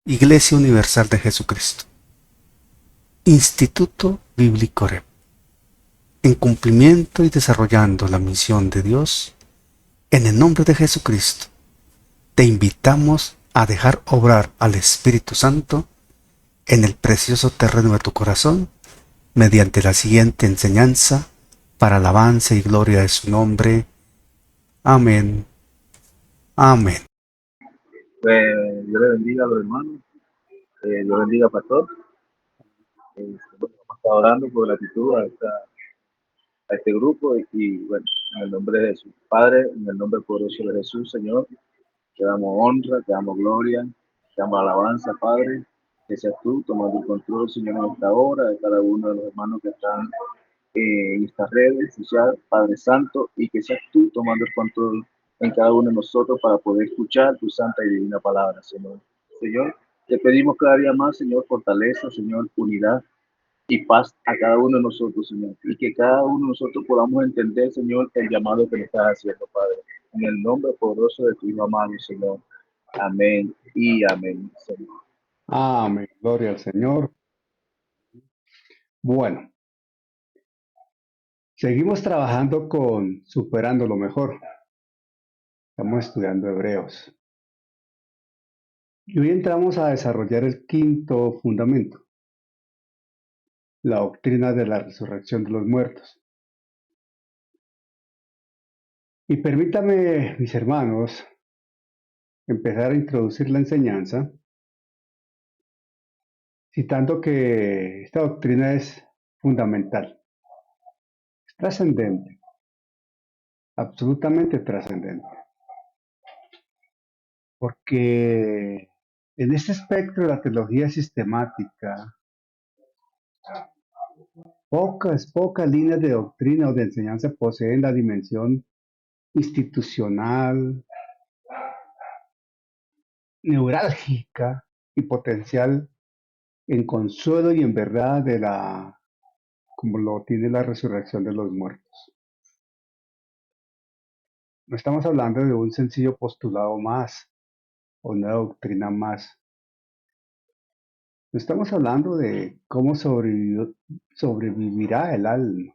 Iglesia Universal de Jesucristo. Instituto Bíblico REP. En cumplimiento y desarrollando la misión de Dios, en el nombre de Jesucristo, te invitamos a dejar obrar al Espíritu Santo en el precioso terreno de tu corazón mediante la siguiente enseñanza para alabanza y gloria de su nombre. Amén. Amén. Dios le bendiga a los hermanos, Dios bendiga pastor. Bueno, vamos a estar orando por gratitud a este grupo bueno, en el nombre de Jesús. Padre, en el nombre poderoso de Jesús, Señor, te damos honra, te damos gloria, te damos alabanza, Padre, que seas tú tomando el control, Señor, en esta hora, de cada uno de los hermanos que están en estas redes sociales, Padre Santo, y que seas tú tomando el control en cada uno de nosotros para poder escuchar tu santa y divina palabra, Señor. Señor, te pedimos cada día más, Señor, fortaleza, Señor, unidad y paz a cada uno de nosotros, Señor, y que cada uno de nosotros podamos entender, Señor, el llamado que le estás haciendo, Padre. En el nombre poderoso de tu Hijo amado, Señor. Amén y amén, Señor. Amén, gloria al Señor. Bueno, seguimos trabajando con superando lo mejor. Estamos estudiando Hebreos. Y hoy entramos a desarrollar el quinto fundamento, la doctrina de la resurrección de los muertos. Y permítame, mis hermanos, empezar a introducir la enseñanza citando que esta doctrina es fundamental, es trascendente, absolutamente trascendente, porque en este espectro de la teología sistemática, pocas líneas de doctrina o de enseñanza poseen la dimensión institucional, neurálgica y potencial en consuelo y en verdad como lo tiene la resurrección de los muertos. No estamos hablando de un sencillo postulado más o una doctrina más. No estamos hablando de cómo sobrevivirá el alma,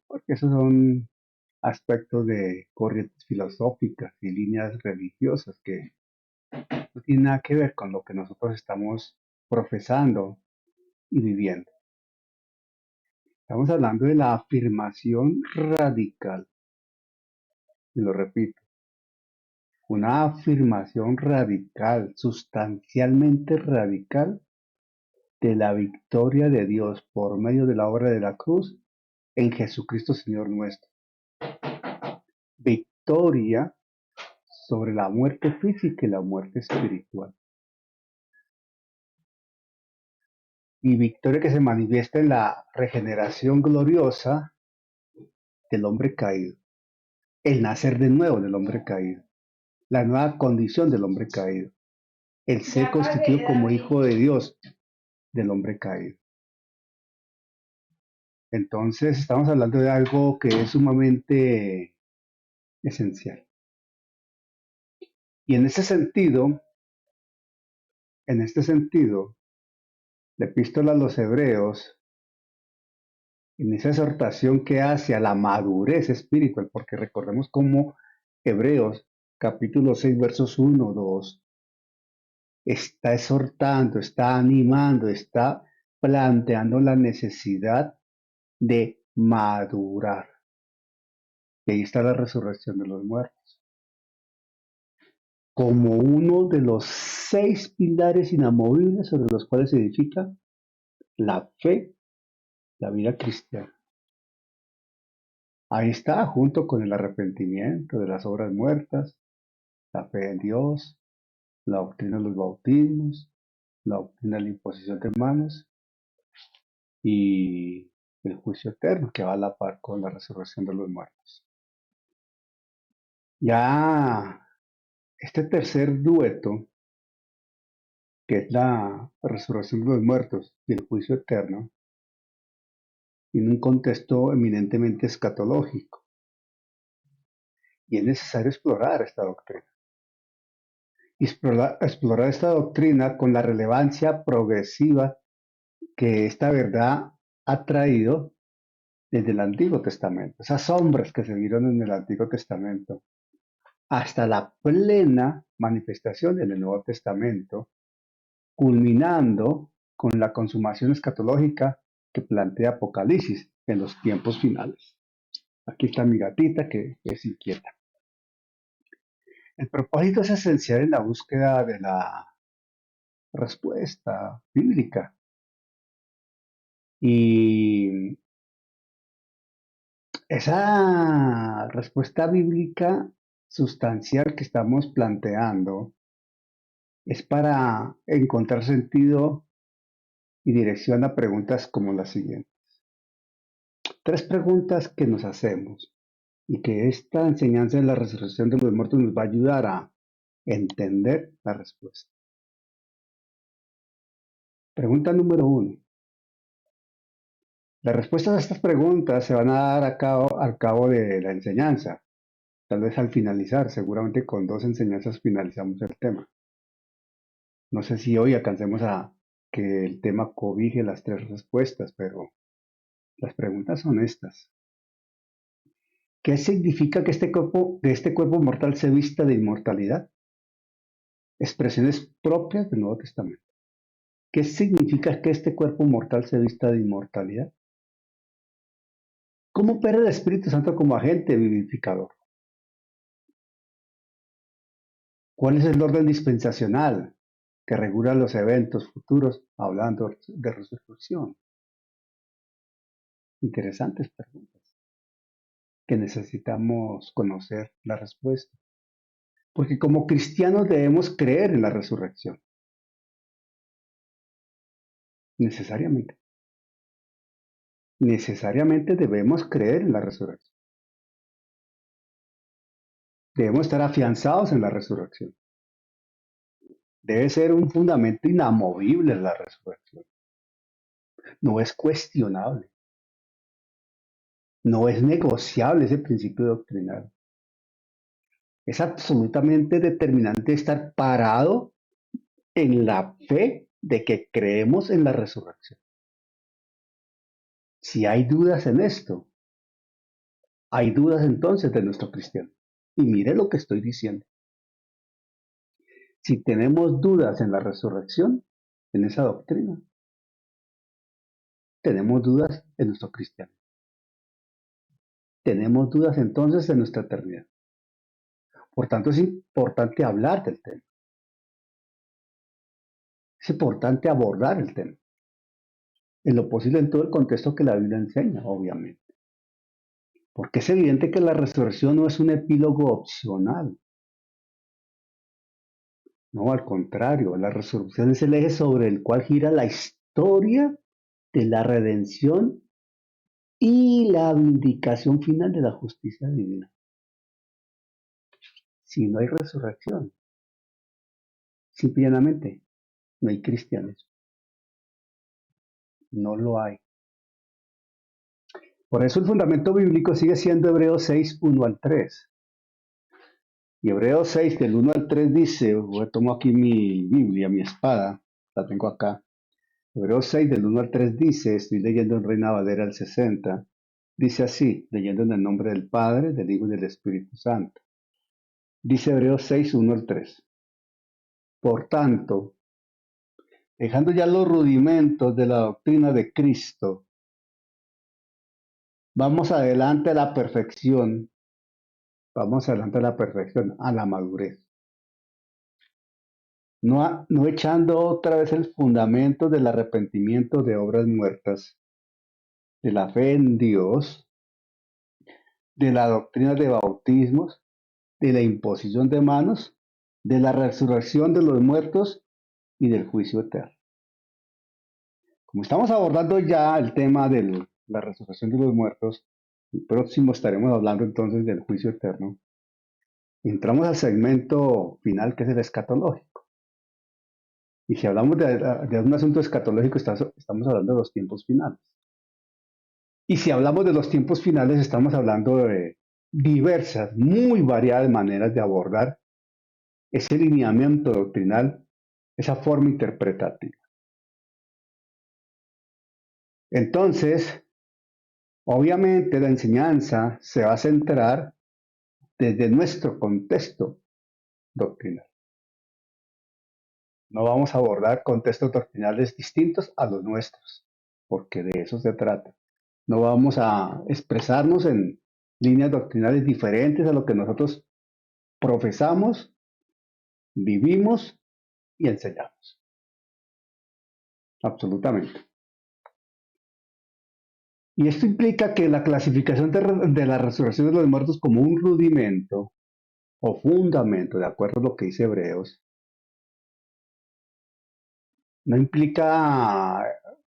porque esos son aspectos de corrientes filosóficas y líneas religiosas que no tienen nada que ver con lo que nosotros estamos profesando y viviendo. Estamos hablando de la afirmación radical, y lo repito, una afirmación radical, sustancialmente radical, de la victoria de Dios por medio de la obra de la cruz en Jesucristo Señor nuestro. Victoria sobre la muerte física y la muerte espiritual. Y victoria que se manifiesta en la regeneración gloriosa del hombre caído, el nacer de nuevo del hombre caído, la nueva condición del hombre caído, el ser constituido como hijo de Dios del hombre caído. Entonces estamos hablando de algo que es sumamente esencial. Y en este sentido, la epístola a los Hebreos, en esa exhortación que hace a la madurez espiritual, porque recordemos cómo Hebreos capítulo 6 versos 1, 2, está exhortando, está animando, está planteando la necesidad de madurar. Y ahí está la resurrección de los muertos, como uno de los 6 pilares inamovibles sobre los cuales se edifica la fe, la vida cristiana. Ahí está, junto con el arrepentimiento de las obras muertas, la fe en Dios, la doctrina de los bautismos, la doctrina de la imposición de manos y el juicio eterno que va a la par con la resurrección de los muertos. Ya este tercer dueto, que es la resurrección de los muertos y el juicio eterno, tiene un contexto eminentemente escatológico y es necesario explorar esta doctrina. y explorar esta doctrina con la relevancia progresiva que esta verdad ha traído desde el Antiguo Testamento, esas sombras que se vieron en el Antiguo Testamento, hasta la plena manifestación en el Nuevo Testamento, culminando con la consumación escatológica que plantea Apocalipsis en los tiempos finales. Aquí está mi gatita que es inquieta. El propósito es esencial en la búsqueda de la respuesta bíblica. Y esa respuesta bíblica sustancial que estamos planteando es para encontrar sentido y dirección a preguntas como las siguientes. Tres preguntas que nos hacemos y que esta enseñanza de la resurrección de los muertos nos va a ayudar a entender la respuesta. Pregunta número 1. Las respuestas a estas preguntas se van a dar al cabo de la enseñanza, tal vez al finalizar, seguramente con 2 enseñanzas finalizamos el tema. No sé si hoy alcancemos a que el tema cobije las 3 respuestas, pero las preguntas son estas. ¿Qué significa que este cuerpo mortal se vista de inmortalidad? Expresiones propias del Nuevo Testamento. ¿Qué significa que este cuerpo mortal se vista de inmortalidad? ¿Cómo opera el Espíritu Santo como agente vivificador? ¿Cuál es el orden dispensacional que regula los eventos futuros hablando de resurrección? Interesantes preguntas que necesitamos conocer la respuesta. Porque como cristianos debemos creer en la resurrección. Necesariamente. Necesariamente debemos creer en la resurrección. Debemos estar afianzados en la resurrección. Debe ser un fundamento inamovible la resurrección. No es cuestionable. No es negociable ese principio doctrinal. Es absolutamente determinante estar parado en la fe de que creemos en la resurrección. Si hay dudas en esto, hay dudas entonces de nuestro cristiano. Y mire lo que estoy diciendo. Si tenemos dudas en la resurrección, en esa doctrina, tenemos dudas en nuestro cristiano. Tenemos dudas entonces en nuestra eternidad. Por tanto, es importante hablar del tema. Es importante abordar el tema. En lo posible en todo el contexto que la Biblia enseña, obviamente. Porque es evidente que la resurrección no es un epílogo opcional. No, al contrario, la resurrección es el eje sobre el cual gira la historia de la redención y la vindicación final de la justicia divina. Si no hay resurrección, simplemente no hay cristianos. No lo hay. Por eso el fundamento bíblico sigue siendo Hebreos 6, 1 al 3. Y Hebreos 6, del 1 al 3 dice, tomo aquí mi Biblia, mi espada, la tengo acá. Hebreos 6, del 1 al 3 dice, estoy leyendo en Reina Valera el 60, dice así, leyendo en el nombre del Padre, del Hijo y del Espíritu Santo. Dice Hebreos 6, 1 al 3. Por tanto, dejando ya los rudimentos de la doctrina de Cristo, vamos adelante a la perfección, a la madurez. No echando otra vez el fundamento del arrepentimiento de obras muertas, de la fe en Dios, de la doctrina de bautismos, de la imposición de manos, de la resurrección de los muertos y del juicio eterno. Como estamos abordando ya el tema de la resurrección de los muertos, el próximo estaremos hablando entonces del juicio eterno. Entramos al segmento final que es el escatológico. Y si hablamos de un asunto escatológico, estamos hablando de los tiempos finales. Y si hablamos de los tiempos finales, estamos hablando de diversas, muy variadas maneras de abordar ese lineamiento doctrinal, esa forma interpretativa. Entonces, obviamente la enseñanza se va a centrar desde nuestro contexto doctrinal. No vamos a abordar contextos doctrinales distintos a los nuestros, porque de eso se trata. No vamos a expresarnos en líneas doctrinales diferentes a lo que nosotros profesamos, vivimos y enseñamos. Absolutamente. Y esto implica que la clasificación de la resurrección de los muertos como un rudimento o fundamento, de acuerdo a lo que dice Hebreos, no implica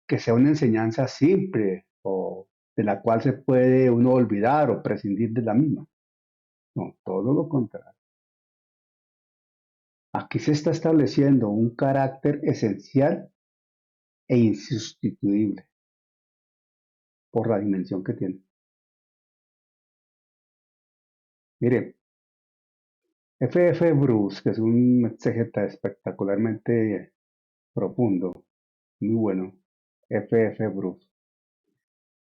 que sea una enseñanza simple o de la cual se puede uno olvidar o prescindir de la misma. No, todo lo contrario. Aquí se está estableciendo un carácter esencial e insustituible por la dimensión que tiene. Mire, F. Bruce, que es un exégeta espectacularmente profundo, muy bueno, F. Bruce,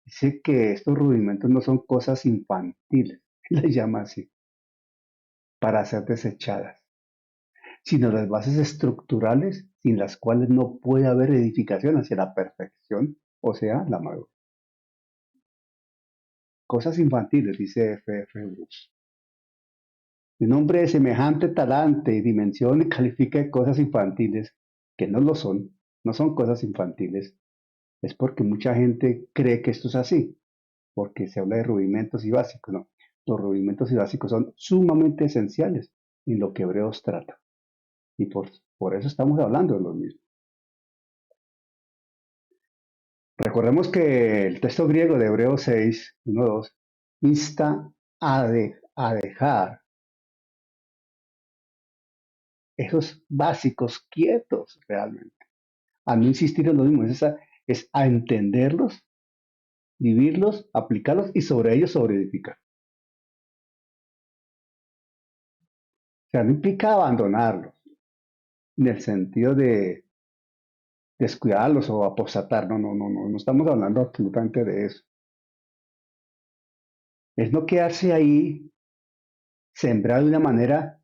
dice que estos rudimentos no son cosas infantiles, le llama así, para ser desechadas, sino las bases estructurales sin las cuales no puede haber edificación hacia la perfección, o sea, la madurez. Cosas infantiles, dice F. Bruce. Un hombre de semejante talante y dimensión califica de cosas infantiles, que no lo son, no son cosas infantiles, es porque mucha gente cree que esto es así, porque se habla de rudimentos y básicos, no. Los rudimentos y básicos son sumamente esenciales en lo que Hebreos trata. Y por eso estamos hablando de los mismos. Recordemos que el texto griego de Hebreos 6, 1, 2, insta a dejar esos básicos quietos realmente, a no insistir en lo mismo, es a entenderlos, vivirlos, aplicarlos y sobre ellos sobreedificar. O sea, no implica abandonarlos, en el sentido de descuidarlos o apostatar, no estamos hablando absolutamente de eso. Es no quedarse ahí sembrado de una manera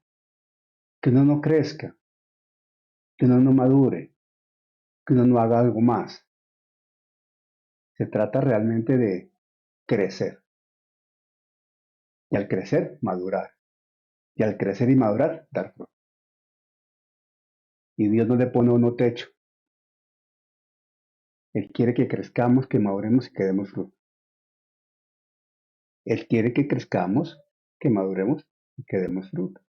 que uno no crezca, que uno no madure, que uno no haga algo más. Se trata realmente de crecer. Y al crecer, madurar. Y al crecer y madurar, dar fruto. Y Dios no le pone a uno techo. Él quiere que crezcamos, que maduremos y que demos fruto. Él quiere que crezcamos, que maduremos y que demos fruto.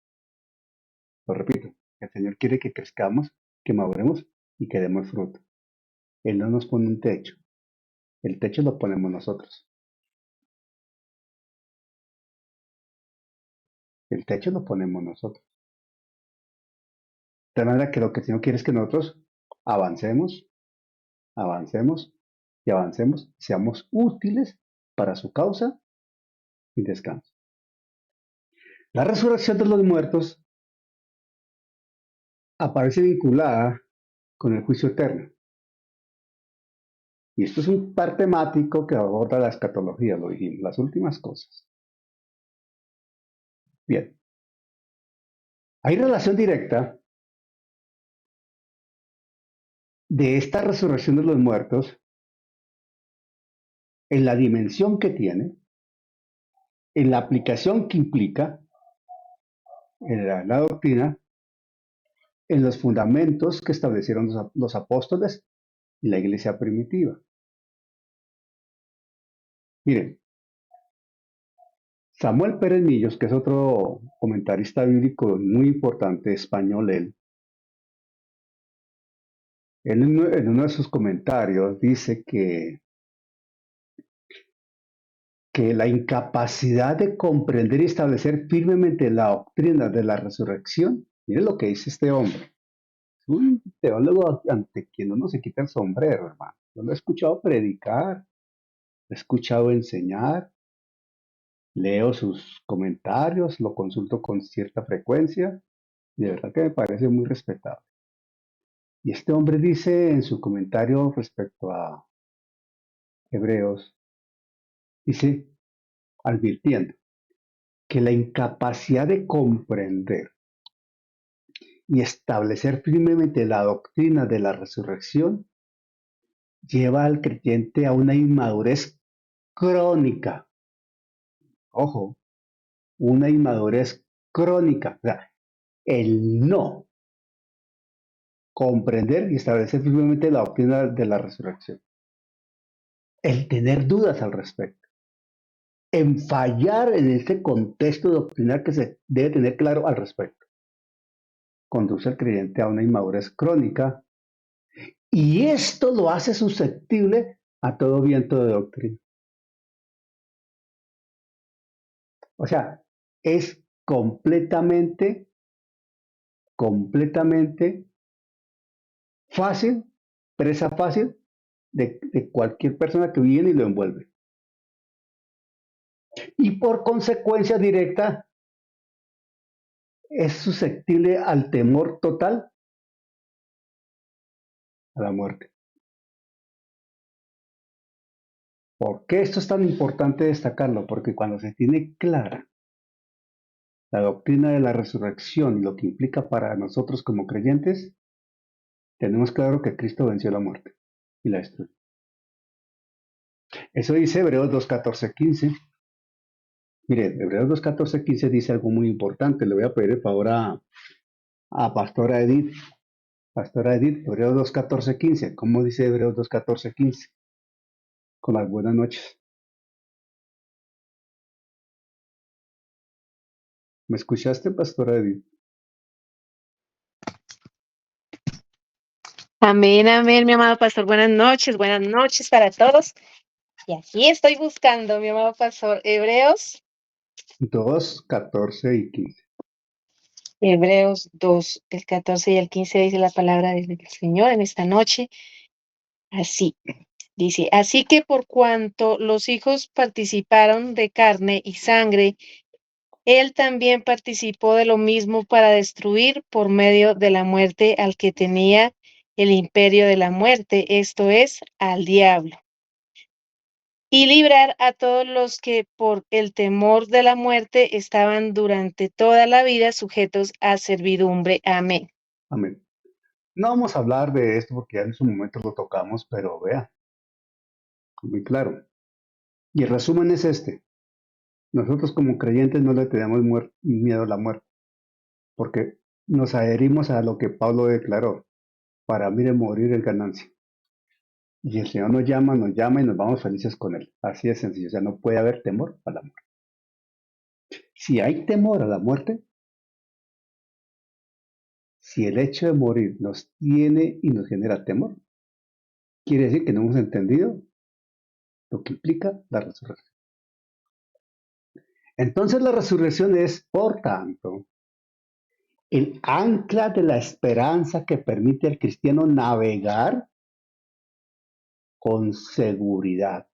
Lo repito, el Señor quiere que crezcamos, que maduremos y que demos fruto. Él no nos pone un techo. El techo lo ponemos nosotros. El techo lo ponemos nosotros. De manera que lo que el Señor quiere es que nosotros avancemos, avancemos y avancemos, seamos útiles para su causa y descanso. La resurrección de los muertos aparece vinculada con el juicio eterno. Y esto es un par temático que aborda la escatología, lo dijimos, las últimas cosas. Bien, hay relación directa de esta resurrección de los muertos en la dimensión que tiene, en la aplicación que implica, en la doctrina, en los fundamentos que establecieron los apóstoles y la iglesia primitiva. Miren, Samuel Pérez Millos, que es otro comentarista bíblico muy importante, español, él en uno de sus comentarios dice que la incapacidad de comprender y establecer firmemente la doctrina de la resurrección, miren lo que dice este hombre, es un teólogo ante quien uno se quita el sombrero, hermano. Yo lo he escuchado predicar, lo he escuchado enseñar, leo sus comentarios, lo consulto con cierta frecuencia De verdad que me parece muy respetable. Y este hombre dice en su comentario respecto a Hebreos, dice, advirtiendo que la incapacidad de comprender y establecer firmemente la doctrina de la resurrección lleva al creyente a una inmadurez crónica. Ojo, una inmadurez crónica. O sea, el no comprender y establecer firmemente la doctrina de la resurrección. El tener dudas al respecto. En fallar en este contexto doctrinal que se debe tener claro al respecto. Conduce al creyente a una inmadurez crónica y esto lo hace susceptible a todo viento de doctrina. O sea, es completamente fácil, presa fácil de cualquier persona que viene y lo envuelve. Y por consecuencia directa es susceptible al temor total a la muerte. ¿Por qué esto es tan importante destacarlo? Porque cuando se tiene clara la doctrina de la resurrección y lo que implica para nosotros como creyentes, tenemos claro que Cristo venció la muerte y la destruyó. Eso dice Hebreos 2, 14, 15. Miren, Hebreos 2, 14, 15 dice algo muy importante. Le voy a pedir el favor a Pastora Edith. Pastora Edith, Hebreos 2, 14, 15. ¿Cómo dice Hebreos 2, 14, 15? Con las buenas noches. ¿Me escuchaste, Pastora Edith? Amén, amén, mi amado pastor. Buenas noches para todos. Y aquí estoy buscando, mi amado pastor, Dos, 14 y 15. Hebreos 2, el 14 y el 15 dice la palabra del Señor en esta noche. Así, dice, así que por cuanto los hijos participaron de carne y sangre, él también participó de lo mismo para destruir por medio de la muerte al que tenía el imperio de la muerte, esto es, al diablo, y librar a todos los que por el temor de la muerte estaban durante toda la vida sujetos a servidumbre. Amén. Amén. No vamos a hablar de esto porque ya en su momento lo tocamos, pero vea, muy claro. Y el resumen es este. Nosotros como creyentes no le tenemos miedo a la muerte, porque nos adherimos a lo que Pablo declaró. Para mí de morir es ganancia. Y el Señor nos llama y nos vamos felices con Él. Así de sencillo. O sea, no puede haber temor a la muerte. Si hay temor a la muerte, si el hecho de morir nos tiene y nos genera temor, quiere decir que no hemos entendido lo que implica la resurrección. Entonces la resurrección es, por tanto, el ancla de la esperanza que permite al cristiano navegar con seguridad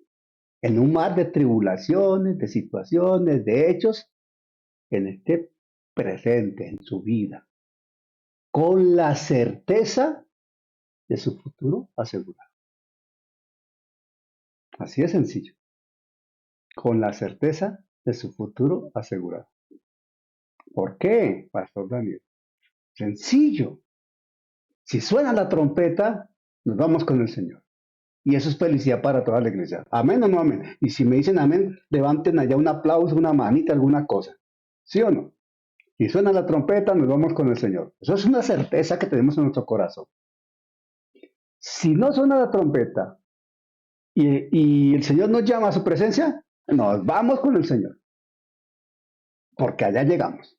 en un mar de tribulaciones, de situaciones, de hechos, en este presente, en su vida, con la certeza de su futuro asegurado. Así de sencillo, con la certeza de su futuro asegurado. ¿Por qué, Pastor Daniel? Sencillo. Si suena la trompeta, nos vamos con el Señor. Y eso es felicidad para toda la iglesia. ¿Amén o no amén? Y si me dicen amén, levanten allá un aplauso, una manita, alguna cosa. ¿Sí o no? Y suena la trompeta, nos vamos con el Señor. Eso es una certeza que tenemos en nuestro corazón. Si no suena la trompeta y el Señor nos llama a su presencia, nos vamos con el Señor. Porque allá llegamos.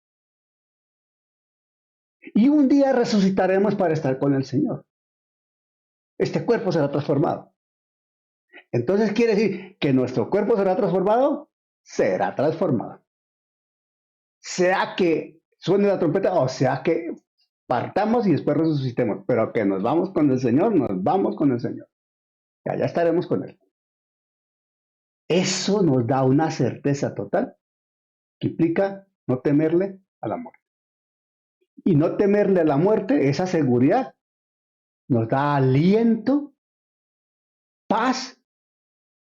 Y un día resucitaremos para estar con el Señor. Este cuerpo será transformado. Entonces quiere decir que nuestro cuerpo será transformado, será transformado. Sea que suene la trompeta o sea que partamos y después resucitemos, pero que nos vamos con el Señor, nos vamos con el Señor. Y allá estaremos con Él. Eso nos da una certeza total que implica no temerle a la muerte. Y no temerle a la muerte, esa seguridad nos da aliento, paz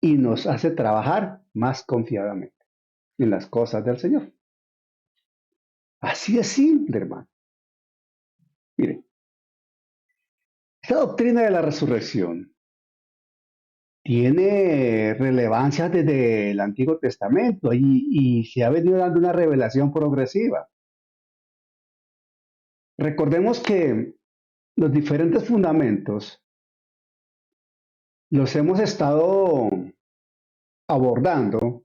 y nos hace trabajar más confiadamente en las cosas del Señor. Así es simple, hermano. Miren, esta doctrina de la resurrección tiene relevancia desde el Antiguo Testamento y se ha venido dando una revelación progresiva. Recordemos que los diferentes fundamentos los hemos estado abordando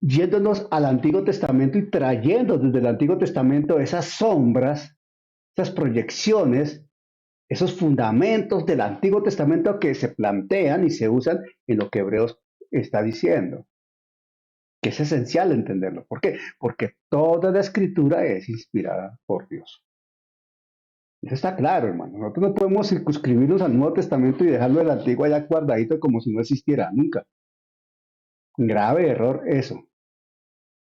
yéndonos al Antiguo Testamento y trayendo desde el Antiguo Testamento esas sombras, esas proyecciones, esos fundamentos del Antiguo Testamento que se plantean y se usan en lo que Hebreos está diciendo, que es esencial entenderlo. ¿Por qué? Porque toda la escritura es inspirada por Dios. Eso está claro, hermano. Nosotros no podemos circunscribirnos al Nuevo Testamento y dejarlo del Antiguo allá guardadito como si no existiera nunca. Grave error eso.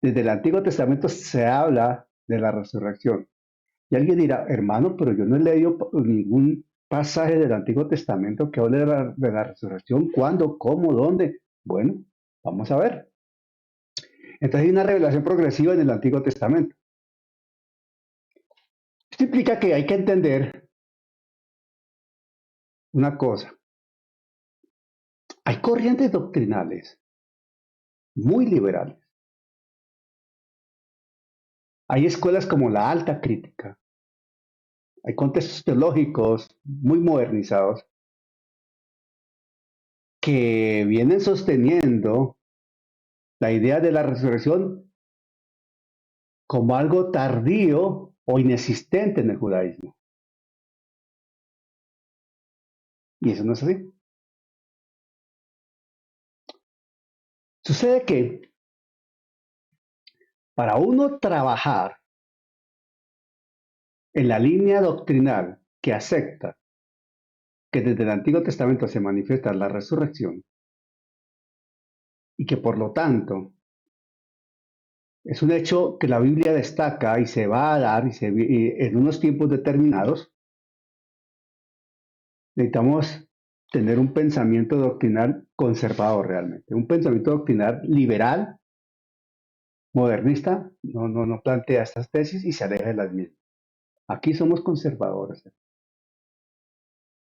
Desde el Antiguo Testamento se habla de la resurrección. Y alguien dirá, hermano, pero yo no he leído ningún pasaje del Antiguo Testamento que hable de la resurrección. ¿Cuándo? ¿Cómo? ¿Dónde? Bueno, vamos a ver. Entonces hay una revelación progresiva en el Antiguo Testamento. Esto implica que hay que entender una cosa. Hay corrientes doctrinales muy liberales. Hay escuelas como la alta crítica. Hay contextos teológicos muy modernizados que vienen sosteniendo la idea de la resurrección como algo tardío o inexistente en el judaísmo. Y eso no es así. Sucede que para uno trabajar en la línea doctrinal que acepta que desde el Antiguo Testamento se manifiesta la resurrección y que por lo tanto es un hecho que la Biblia destaca y se va a dar en unos tiempos determinados, necesitamos tener un pensamiento doctrinal conservador realmente, un pensamiento doctrinal liberal, modernista, no plantea estas tesis y se aleja de las mismas. Aquí somos conservadores.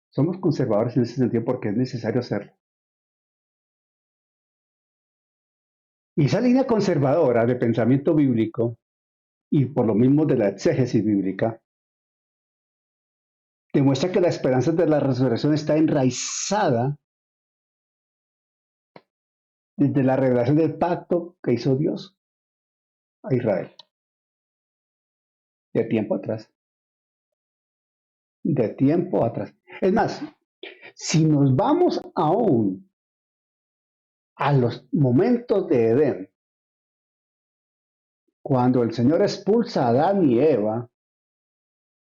Somos conservadores en ese sentido porque es necesario hacerlo. Y esa línea conservadora de pensamiento bíblico y por lo mismo de la exégesis bíblica demuestra que la esperanza de la resurrección está enraizada desde la revelación del pacto que hizo Dios a Israel de tiempo atrás. De tiempo atrás. Es más, si nos vamos aún a los momentos de Edén, cuando el Señor expulsa a Adán y Eva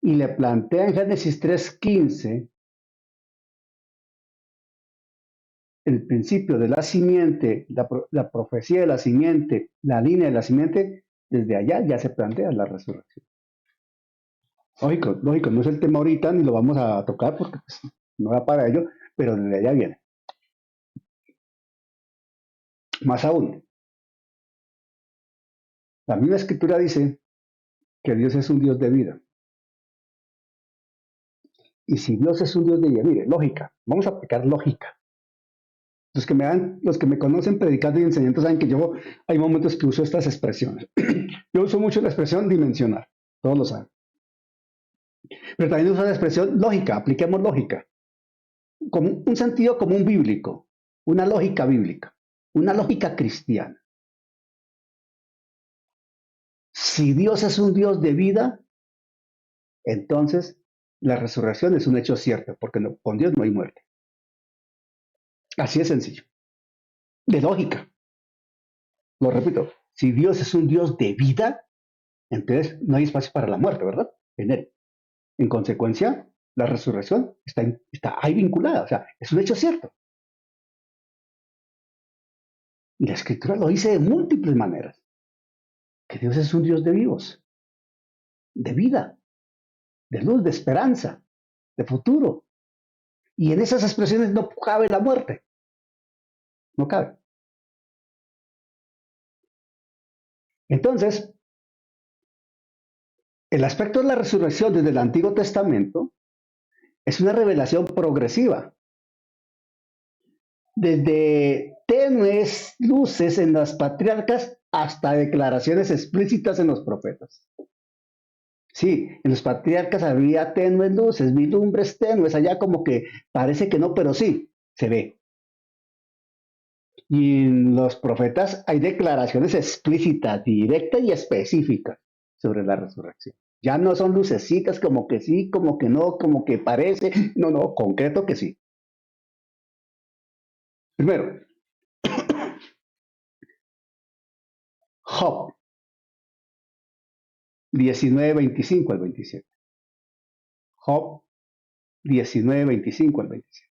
y le plantea en Génesis 3:15 el principio de la simiente, la profecía de la simiente, la línea de la simiente, desde allá ya se plantea la resurrección. Lógico, no es el tema ahorita ni lo vamos a tocar porque pues, no va para ello, pero desde allá viene. Más aún, la misma escritura dice que Dios es un Dios de vida. Y si Dios es un Dios de vida, mire, lógica, vamos a aplicar lógica. Los que me conocen predicando y enseñando saben que yo hay momentos que uso estas expresiones. Yo uso mucho la expresión dimensional, todos lo saben. Pero también uso la expresión lógica, apliquemos lógica. Como un sentido común bíblico, una lógica bíblica, una lógica cristiana. Si Dios es un Dios de vida, entonces la resurrección es un hecho cierto, porque con Dios no hay muerte. Así de sencillo. De lógica. Lo repito, si Dios es un Dios de vida, entonces no hay espacio para la muerte, ¿verdad? En él. En consecuencia, la resurrección está ahí vinculada, o sea, es un hecho cierto. Y la escritura lo dice de múltiples maneras, que Dios es un Dios de vivos. de vida, de luz, de esperanza, de futuro. Y en esas expresiones no cabe la muerte, no cabe. Entonces, el aspecto de la resurrección desde el Antiguo Testamento es una revelación progresiva, desde tenues luces en las patriarcas hasta declaraciones explícitas en los profetas. Sí, en los patriarcas había tenues luces, vislumbres tenues, allá como que parece que no, pero sí, se ve. Y en los profetas hay declaraciones explícitas, directas y específicas sobre la resurrección. Ya no son lucecitas como que sí, como que no, como que parece. No, no, concreto que sí. Primero, Job 19:25 al 27. Job 19:25 al 27.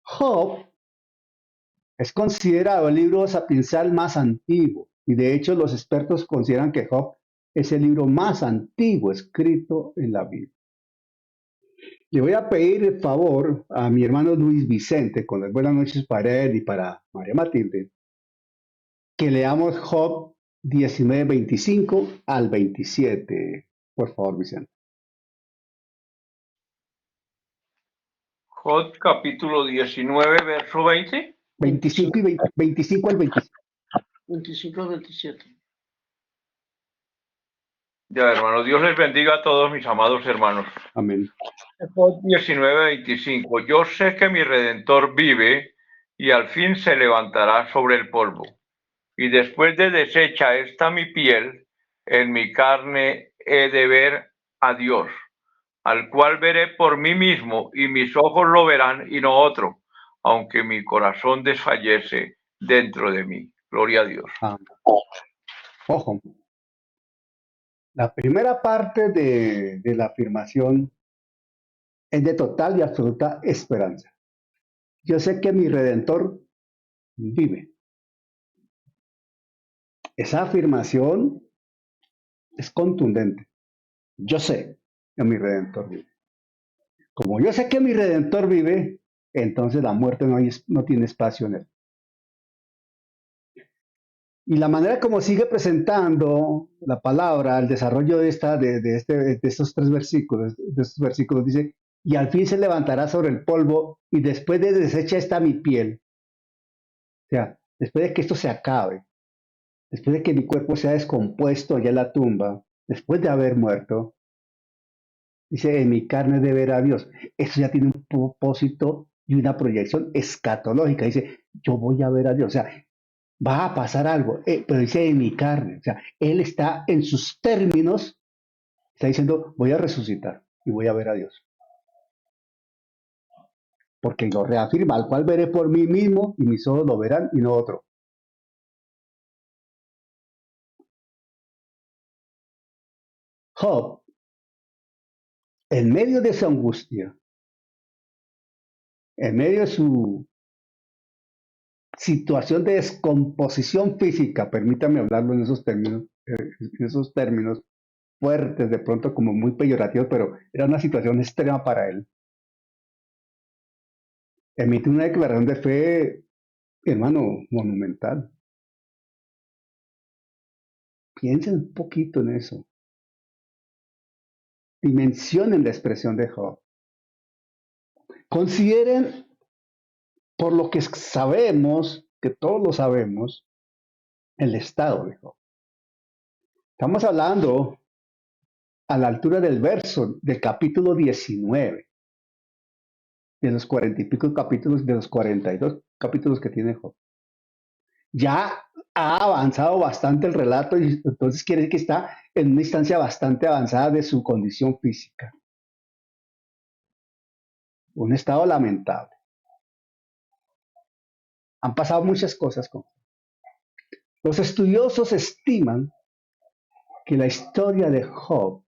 Job es considerado el libro sapiencial más antiguo y de hecho los expertos consideran que Job es el libro más antiguo escrito en la Biblia. Le voy a pedir el favor a mi hermano Luis Vicente, con las buenas noches para él y para María Matilde, que leamos Job 19:25 al 27. Por favor, Vicente. Job capítulo 19, verso 20. 25 y 20, 25 al 27. 25 al 27. Ya, hermanos, Dios les bendiga a todos mis amados hermanos. Amén. Job 19:25. Yo sé que mi Redentor vive y al fin se levantará sobre el polvo. Y después de deshecha está mi piel, en mi carne he de ver a Dios, al cual veré por mí mismo, y mis ojos lo verán y no otro, aunque mi corazón desfallece dentro de mí. Gloria a Dios. Amén. Ojo, la primera parte de la afirmación es de total y absoluta esperanza. Yo sé que mi Redentor vive. Esa afirmación es contundente. Yo sé que mi Redentor vive. Como yo sé que mi Redentor vive, entonces la muerte no tiene espacio en él. Y la manera como sigue presentando la palabra, el desarrollo de estos tres versículos, dice, y al fin se levantará sobre el polvo, y después de deshecha está mi piel. O sea, después de que esto se acabe, después de que mi cuerpo sea descompuesto allá en la tumba, después de haber muerto, dice, en mi carne de ver a Dios. Eso ya tiene un propósito y una proyección escatológica. Dice, yo voy a ver a Dios. O sea, va a pasar algo, pero dice en mi carne. O sea, Él está en sus términos, está diciendo, voy a resucitar y voy a ver a Dios. Porque lo reafirma, al cual veré por mí mismo y mis ojos lo verán y no otro. Job, en medio de su angustia, en medio de su situación de descomposición física, permítame hablarlo en esos términos fuertes, de pronto como muy peyorativos, pero era una situación extrema para él. Emite una declaración de fe, hermano, monumental. Piensen un poquito en eso. Dimensionen la expresión de Job. Consideren, por lo que sabemos, que todos lo sabemos, el estado de Job. Estamos hablando a la altura del verso del capítulo 19, de los 40 y pico capítulos, de los 42 capítulos que tiene Job. Ya ha avanzado bastante el relato y entonces quiere decir que está en una instancia bastante avanzada de su condición física. Un estado lamentable. Han pasado muchas cosas con Job. Los estudiosos estiman que la historia de Job,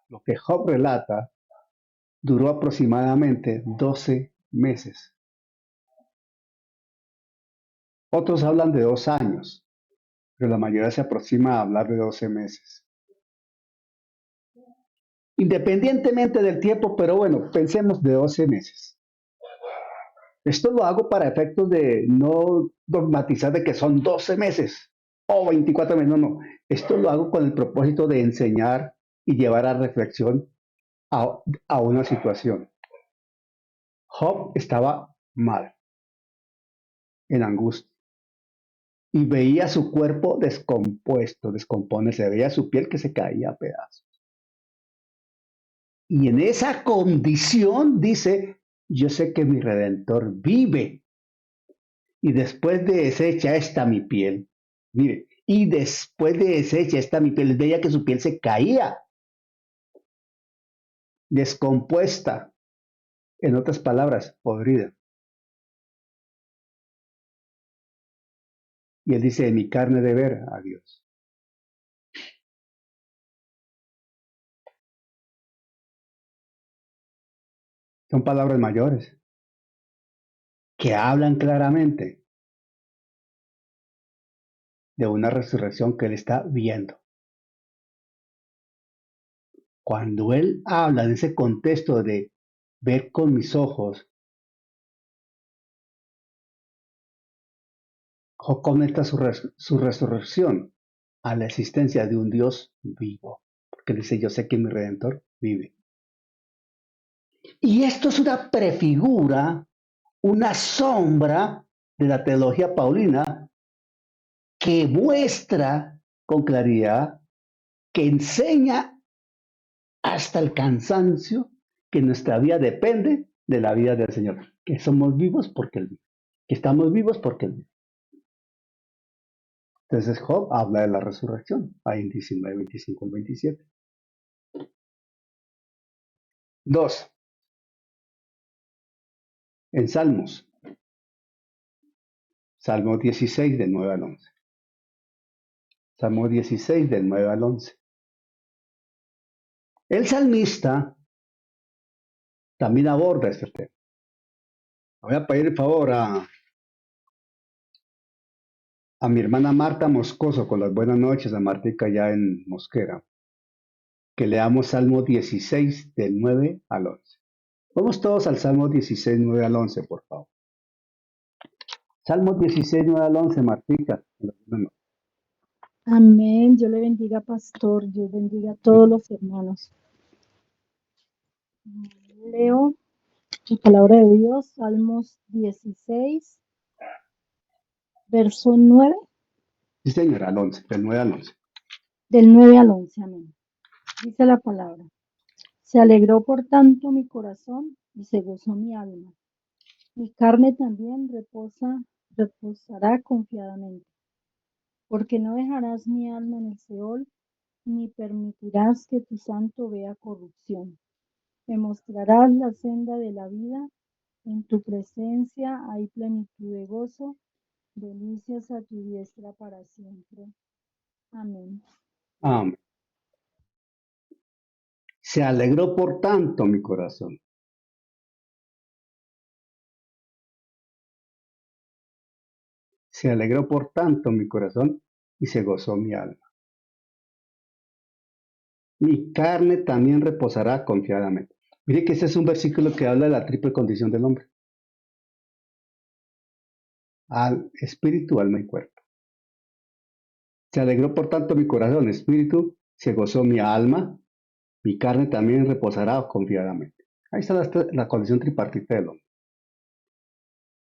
lo que Job relata, duró aproximadamente 12 meses. Otros hablan de 2 años, pero la mayoría se aproxima a hablar de 12 meses. independientemente del tiempo, pero bueno, pensemos de 12 meses. Esto lo hago para efectos de no dogmatizar de que son 12 meses o 24 meses, no, no. Esto lo hago con el propósito de enseñar y llevar a reflexión a una situación. Job estaba mal, en angustia, y veía su cuerpo descompuesto, descomponerse, veía su piel que se caía a pedazos. Y en esa condición dice, yo sé que mi Redentor vive, y después de deshecha está mi piel. Mire, y después de deshecha está mi piel, veía que su piel se caía, descompuesta, en otras palabras, podrida. Y él dice, de mi carne de ver a Dios. Son palabras mayores que hablan claramente de una resurrección que él está viendo. Cuando él habla en ese contexto de ver con mis ojos, Job conecta su resurrección a la existencia de un Dios vivo. Porque dice, yo sé que mi Redentor vive. Y esto es una prefigura, una sombra de la teología paulina que muestra con claridad, que enseña hasta el cansancio que nuestra vida depende de la vida del Señor. Que somos vivos porque Él vive. Que estamos vivos porque Él vive. Entonces Job habla de la resurrección, ahí en 19, 25 y 27. 2. En Salmos. Salmo 16 del 9 al 11. Salmo 16 del 9 al 11. El salmista también aborda este tema. Voy a pedir el favor a mi hermana Marta Moscoso, con las buenas noches, a Martica ya en Mosquera, que leamos Salmo 16 del 9 al 11. Vamos todos al Salmo 16, 9 al 11, por favor. Salmo 16, 9 al 11, Martica. Amén. Dios le bendiga, pastor. Dios bendiga a todos los hermanos. Leo la palabra de Dios, Salmos 16, verso 9, Sí, señora, al 11, del 9 al 11. del 9 al 11. Amén. Dice la palabra. Se alegró por tanto mi corazón y se gozó mi alma. Mi carne también reposará confiadamente, porque no dejarás mi alma en el Seol, ni permitirás que tu santo vea corrupción. Me mostrarás la senda de la vida, en tu presencia hay plenitud de gozo, delicias a tu diestra para siempre. Amén. Amén. Se alegró por tanto mi corazón. Se alegró por tanto mi corazón y se gozó mi alma. Mi carne también reposará confiadamente. Mire que ese es un versículo que habla de la triple condición del hombre. Al espíritu, alma y cuerpo. Se alegró por tanto mi corazón, espíritu, se gozó mi alma, mi carne también reposará confiadamente. Ahí está la condición tripartita del hombre.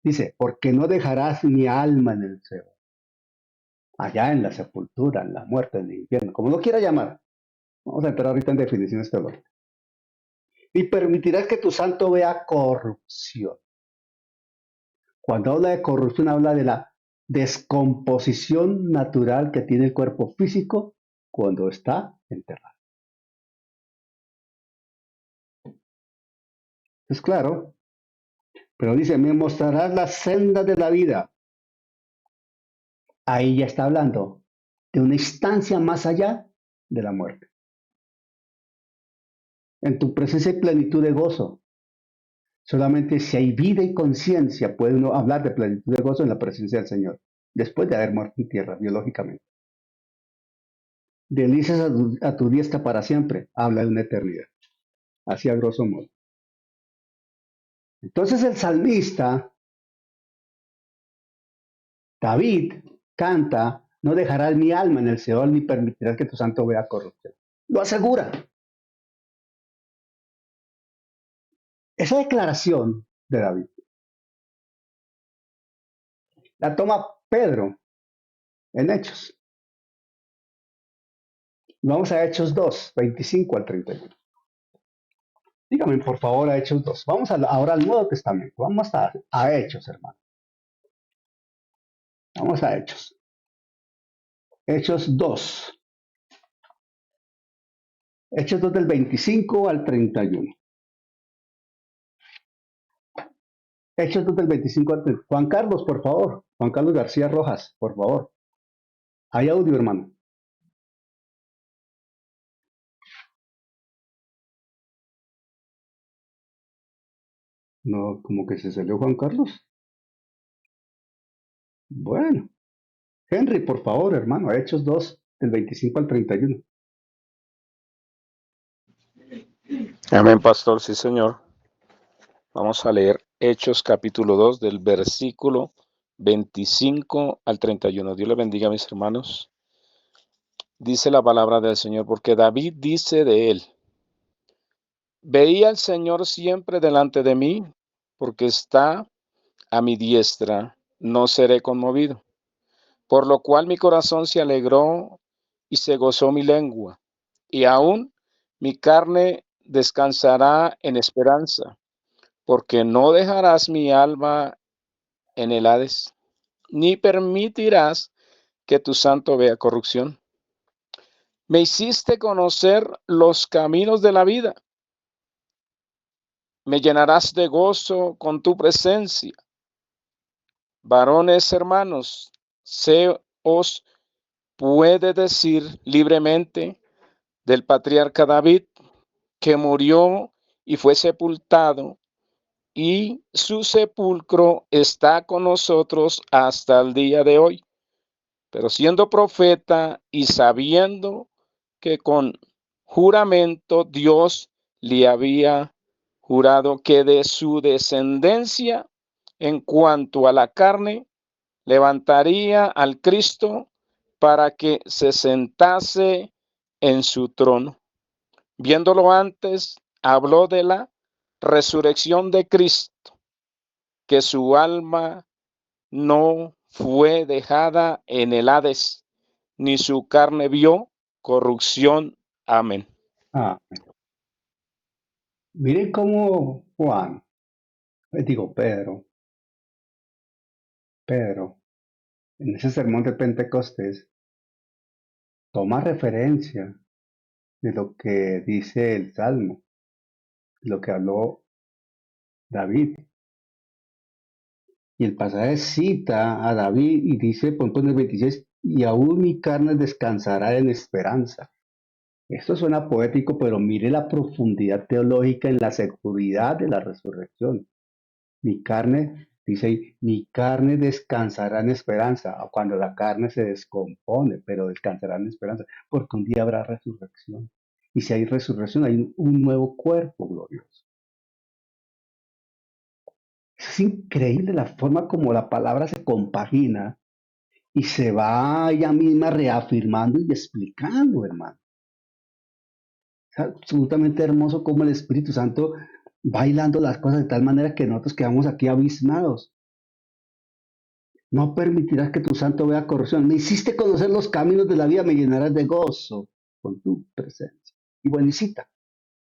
Dice, porque no dejarás mi alma en el Seol, allá en la sepultura, en la muerte, en el infierno, como lo quiera llamar. Vamos a entrar ahorita en definiciones teológicas. Y permitirás que tu santo vea corrupción. Cuando habla de corrupción, habla de la descomposición natural que tiene el cuerpo físico cuando está enterrado. Es claro, pero dice, me mostrarás la senda de la vida. Ahí ya está hablando de una instancia más allá de la muerte. En tu presencia hay plenitud de gozo. Solamente si hay vida y conciencia puede uno hablar de plenitud de gozo en la presencia del Señor, después de haber muerto en tierra biológicamente. Delicias a tu diestra para siempre, habla de una eternidad. así a grosso modo. Entonces el salmista, David, canta, no dejarás mi alma en el Seol ni permitirás que tu santo vea corrupción. Lo asegura. Esa declaración de David la toma Pedro en Hechos. Vamos a Hechos 2, 25 al 31. Dígame, por favor, a Hechos 2. Vamos ahora al Nuevo Testamento. Vamos a Hechos, hermano. Vamos a Hechos. Hechos 2. Hechos 2 del 25 al 31. Hechos 2 del 25 al 31. Juan Carlos, por favor. Juan Carlos García Rojas, por favor. Hay audio, hermano. No, como que se salió Juan Carlos. Bueno. Henry, por favor, hermano. Hechos 2 del 25 al 31. Amén, pastor, sí, señor. Vamos a leer Hechos capítulo 2 del versículo 25 al 31. Dios le bendiga, mis hermanos. Dice la palabra del Señor, porque David dice de él: veía al Señor siempre delante de mí, porque está a mi diestra, no seré conmovido. Por lo cual mi corazón se alegró y se gozó mi lengua, y aún mi carne descansará en esperanza, porque no dejarás mi alma en el Hades, ni permitirás que tu santo vea corrupción. Me hiciste conocer los caminos de la vida, me llenarás de gozo con tu presencia. Varones hermanos, se os puede decir libremente del patriarca David, que murió y fue sepultado, y su sepulcro está con nosotros hasta el día de hoy. Pero siendo profeta y sabiendo que con juramento Dios le había jurado que de su descendencia, en cuanto a la carne, levantaría al Cristo para que se sentase en su trono. Viéndolo antes, habló de la resurrección de Cristo, que su alma no fue dejada en el Hades, ni su carne vio corrupción. Amén. Ah, miren cómo Juan, Pedro, en ese sermón de Pentecostés, toma referencia de lo que dice el Salmo, lo que habló David. Y el pasaje cita a David y dice, por ejemplo, en el 26, y aún mi carne descansará en esperanza. Esto suena poético, pero mire la profundidad teológica en la seguridad de la resurrección. Mi carne, dice ahí, mi carne descansará en esperanza, cuando la carne se descompone, pero descansará en esperanza, porque un día habrá resurrección. Y si hay resurrección, hay un nuevo cuerpo glorioso. Es increíble la forma como la palabra se compagina y se va ella misma reafirmando y explicando, hermano. Es absolutamente hermoso cómo el Espíritu Santo va hilando las cosas de tal manera que nosotros quedamos aquí abismados. No permitirás que tu santo vea corrupción. Me hiciste conocer los caminos de la vida, me llenarás de gozo con tu presencia. Y bueno, y cita,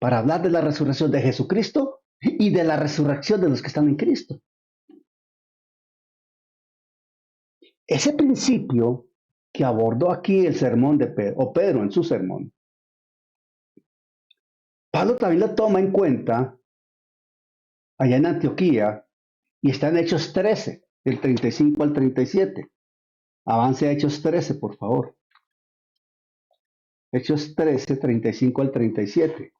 para hablar de la resurrección de Jesucristo y de la resurrección de los que están en Cristo. Ese principio que abordó aquí el sermón de Pedro, o Pedro en su sermón, Pablo también lo toma en cuenta allá en Antioquía y está en Hechos 13, del 35 al 37. Avance a Hechos 13, por favor. Hechos 13, 35 al 37.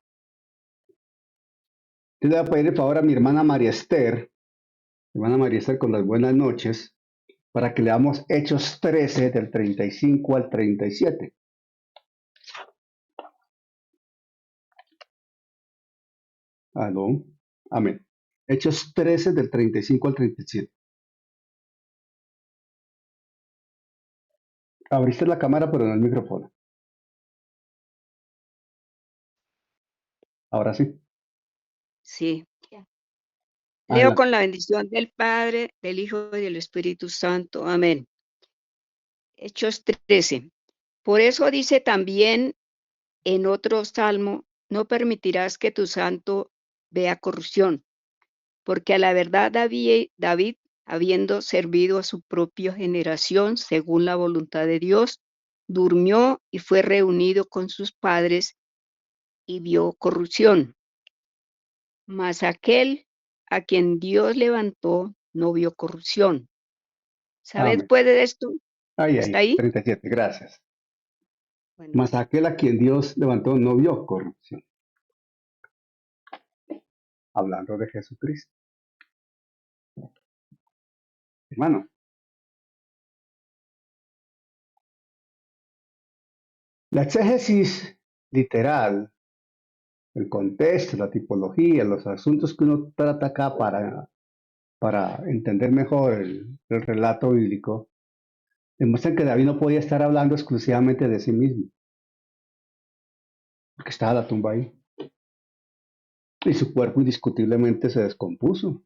Yo le voy a pedir el favor a mi hermana María Esther con las buenas noches, para que leamos Hechos 13, del 35 al 37. Aló. Amén. Hechos 13 del 35 al 37. Abriste la cámara pero no el micrófono. Ahora sí. Sí. Ya. Leo Adelante. con la bendición del Padre, del Hijo y del Espíritu Santo. Amén. Hechos 13. Por eso dice también en otro salmo, no permitirás que tu santo vea corrupción, porque a la verdad David, habiendo servido a su propia generación según la voluntad de Dios, durmió y fue reunido con sus padres y vio corrupción. Mas aquel a quien Dios levantó no vio corrupción. ¿Sabed Amén. pues de esto? Ahí, ¿Hasta ahí. ahí? 37. Gracias. Bueno, Mas aquel a quien Dios levantó no vio corrupción. Hablando de Jesucristo. Hermano, la exégesis literal, el contexto, la tipología, los asuntos que uno trata acá para entender mejor el relato bíblico, demuestran que David no podía estar hablando exclusivamente de sí mismo, porque estaba la tumba ahí. Y su cuerpo indiscutiblemente se descompuso.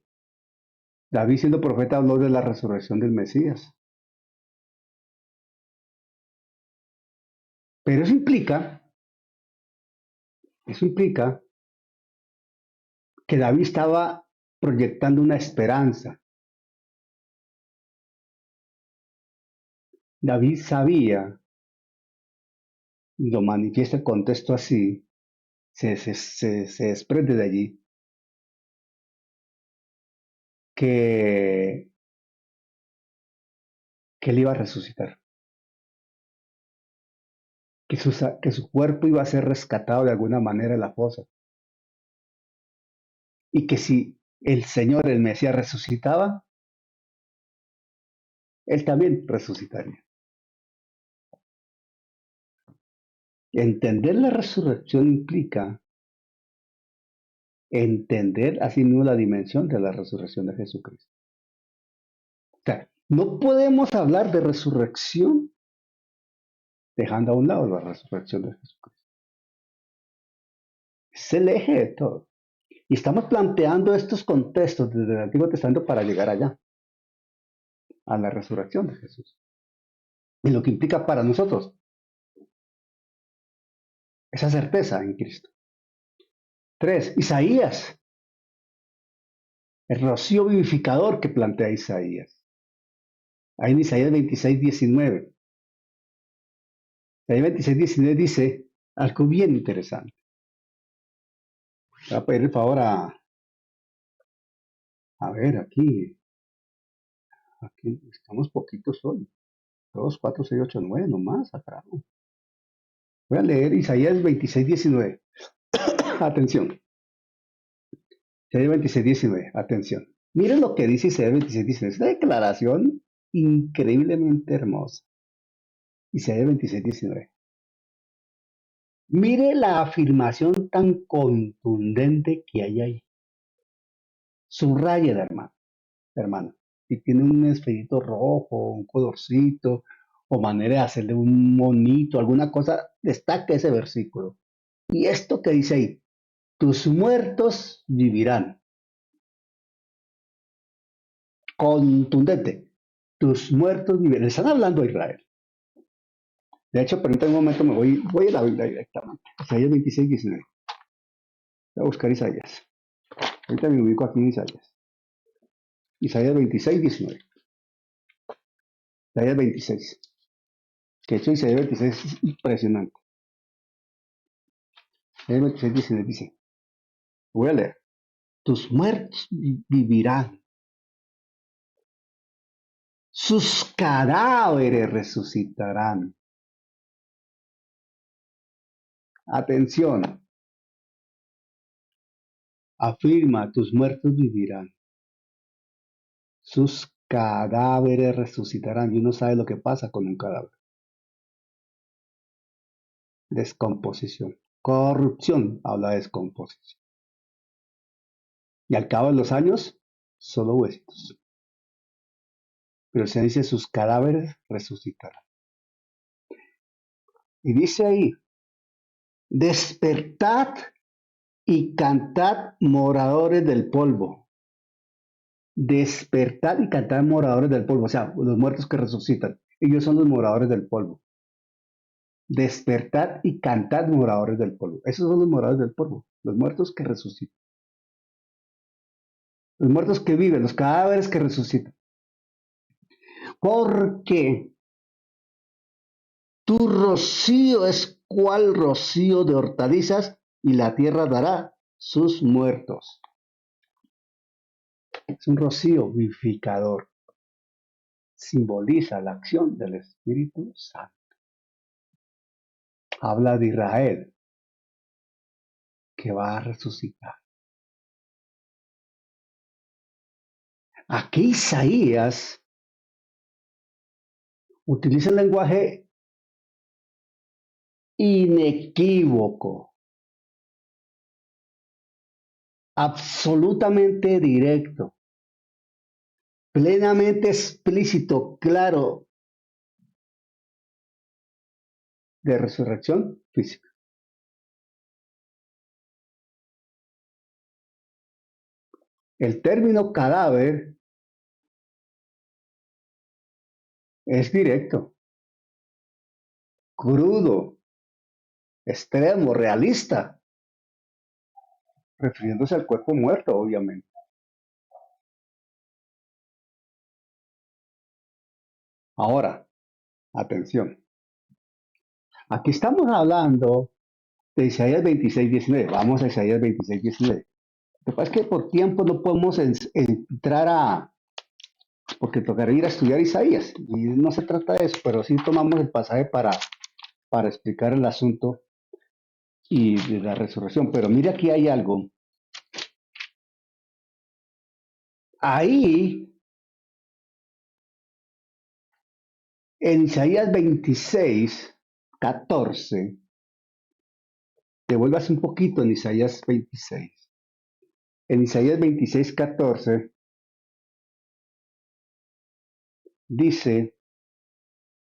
David, siendo profeta, habló de la resurrección del Mesías. Pero eso implica que David estaba proyectando una esperanza. David sabía, y lo manifiesta el contexto así, se desprende de allí, que, que él iba a resucitar, que su cuerpo iba a ser rescatado de alguna manera de la fosa, y que si el Señor, el Mesías, resucitaba, él también resucitaría. Entender la resurrección implica entender asimismo la dimensión de la resurrección de Jesucristo. O sea, no podemos hablar de resurrección dejando a un lado la resurrección de Jesucristo. Es el eje de todo. Y estamos planteando estos contextos desde el Antiguo Testamento para llegar allá, a la resurrección de Jesús. Y lo que implica para nosotros esa certeza en Cristo. 3. Isaías, el rocío vivificador que plantea Isaías. Ahí en Isaías 26:19. Isaías 26:19 dice algo bien interesante. Voy a pedir el favor a ver, aquí estamos poquitos hoy. 2, 4, 6, 8, 9, nomás, acá. Voy a leer Isaías 26:19. Atención. Isaías 26:19. Atención. Miren lo que dice Isaías 26:19. Es una declaración increíblemente hermosa. Isaías 26:19. Mire la afirmación tan contundente que hay ahí. Subraya, hermano. Si tiene un esferito rojo, un colorcito, o manera de hacerle un monito, alguna cosa, destaque ese versículo. Y esto que dice ahí, tus muertos vivirán. Contundente. Tus muertos vivirán. Le están hablando a Israel. De hecho, permítanme un momento, voy a la Biblia directamente. Isaías 26:19. Voy a buscar Isaías. Ahorita me ubico aquí en Isaías. Isaías 26:19. Isaías 26. Que hecho Isaías 26 es impresionante. Isaías 26:19 dice, voy a leer. Tus muertos vivirán. Sus cadáveres resucitarán. Atención. Afirma, tus muertos vivirán. Sus cadáveres resucitarán. Y uno sabe lo que pasa con un cadáver. Descomposición. Corrupción habla de descomposición. Y al cabo de los años, solo huesitos. Pero se dice, sus cadáveres resucitarán. Y dice ahí, despertad y cantad, moradores del polvo. Despertad y cantad, moradores del polvo. O sea, los muertos que resucitan. Ellos son los moradores del polvo. Despertad y cantad, moradores del polvo. Esos son los moradores del polvo. Los muertos que resucitan. Los muertos que viven, los cadáveres que resucitan. Porque tu rocío es cual rocío de hortalizas y la tierra dará sus muertos. Es un rocío vivificador. Simboliza la acción del Espíritu Santo. Habla de Israel que va a resucitar. Aquí Isaías utiliza el lenguaje inequívoco, absolutamente directo, plenamente explícito, claro, de resurrección física. El término cadáver es directo, crudo, extremo, realista, refiriéndose al cuerpo muerto, obviamente. Ahora, atención. Aquí estamos hablando de Isaías 26:19. Vamos a Isaías 26:19. Lo que pasa es que por tiempo no podemos entrar porque tocará ir a estudiar Isaías. Y no se trata de eso, pero sí tomamos el pasaje para explicar el asunto y de la resurrección. Pero mire, aquí hay algo. Ahí, en Isaías 26:14, devuélvase un poquito en Isaías 26. En Isaías 26:14 dice,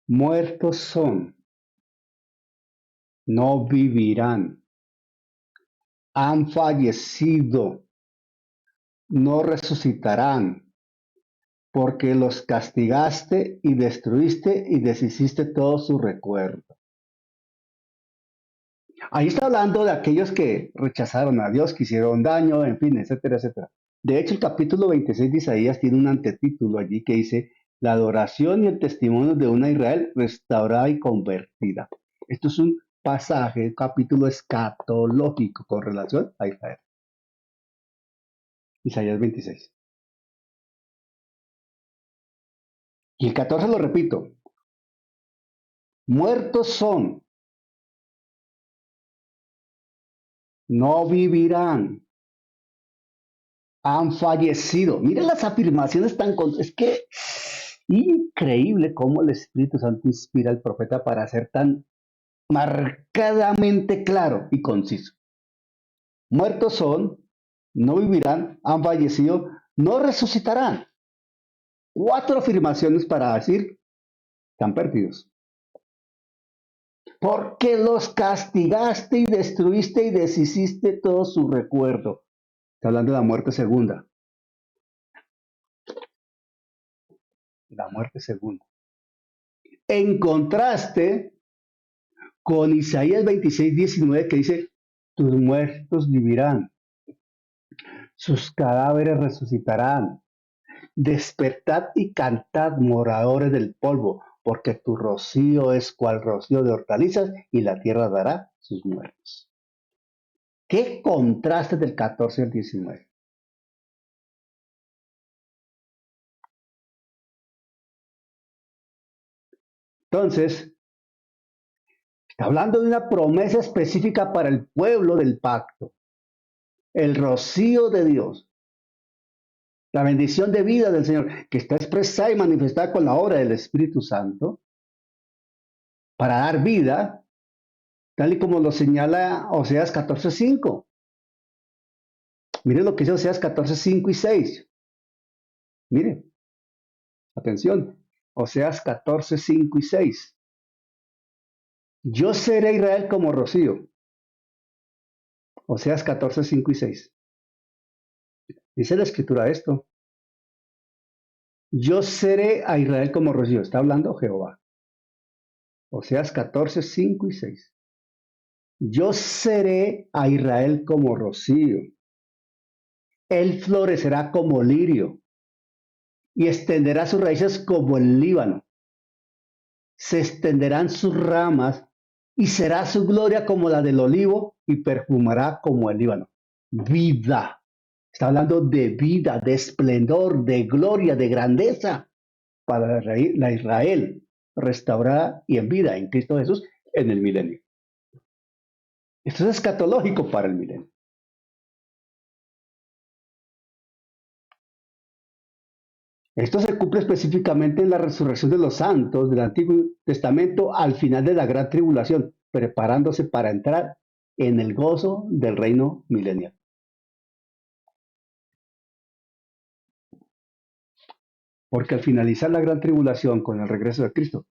muertos son, no vivirán, han fallecido, no resucitarán, porque los castigaste y destruiste y deshiciste todo su recuerdo. Ahí está hablando de aquellos que rechazaron a Dios, que hicieron daño, en fin, etcétera, etcétera. De hecho, el capítulo 26 de Isaías tiene un antetítulo allí que dice, la adoración y el testimonio de una Israel restaurada y convertida. Esto es un pasaje, un capítulo escatológico con relación a Israel. Isaías 26. Y el 14 lo repito. Muertos son, no vivirán, han fallecido. Miren las afirmaciones es que increíble cómo el Espíritu Santo inspira al profeta para ser tan marcadamente claro y conciso. Muertos son, no vivirán, han fallecido, no resucitarán. 4 afirmaciones para decir, están perdidos. Porque los castigaste y destruiste y deshiciste todo su recuerdo. Está hablando de la muerte segunda. La muerte segunda. En contraste con Isaías 26:19 que dice, tus muertos vivirán, sus cadáveres resucitarán. Despertad y cantad, moradores del polvo, porque tu rocío es cual rocío de hortalizas y la tierra dará sus muertos. ¿Qué contraste del 14 al 19? Entonces, está hablando de una promesa específica para el pueblo del pacto. El rocío de Dios. La bendición de vida del Señor, que está expresada y manifestada con la obra del Espíritu Santo, para dar vida, tal y como lo señala Oseas 14:5. Miren lo que dice Oseas 14, 5 y 6. Miren, atención. Oseas 14, 5 y 6. Yo seré Israel como rocío. Oseas 14, 5 y 6. Dice la escritura esto. Yo seré a Israel como rocío. Está hablando Jehová. Oseas 14, 5 y 6. Yo seré a Israel como rocío. Él florecerá como lirio y extenderá sus raíces como el Líbano. Se extenderán sus ramas y será su gloria como la del olivo y perfumará como el Líbano. Vida. Está hablando de vida, de esplendor, de gloria, de grandeza para la Israel restaurada y en vida en Cristo Jesús en el milenio. Esto es escatológico para el milenio. Esto se cumple específicamente en la resurrección de los santos del Antiguo Testamento al final de la gran tribulación, preparándose para entrar en el gozo del reino milenial. Porque al finalizar la gran tribulación con el regreso de Cristo,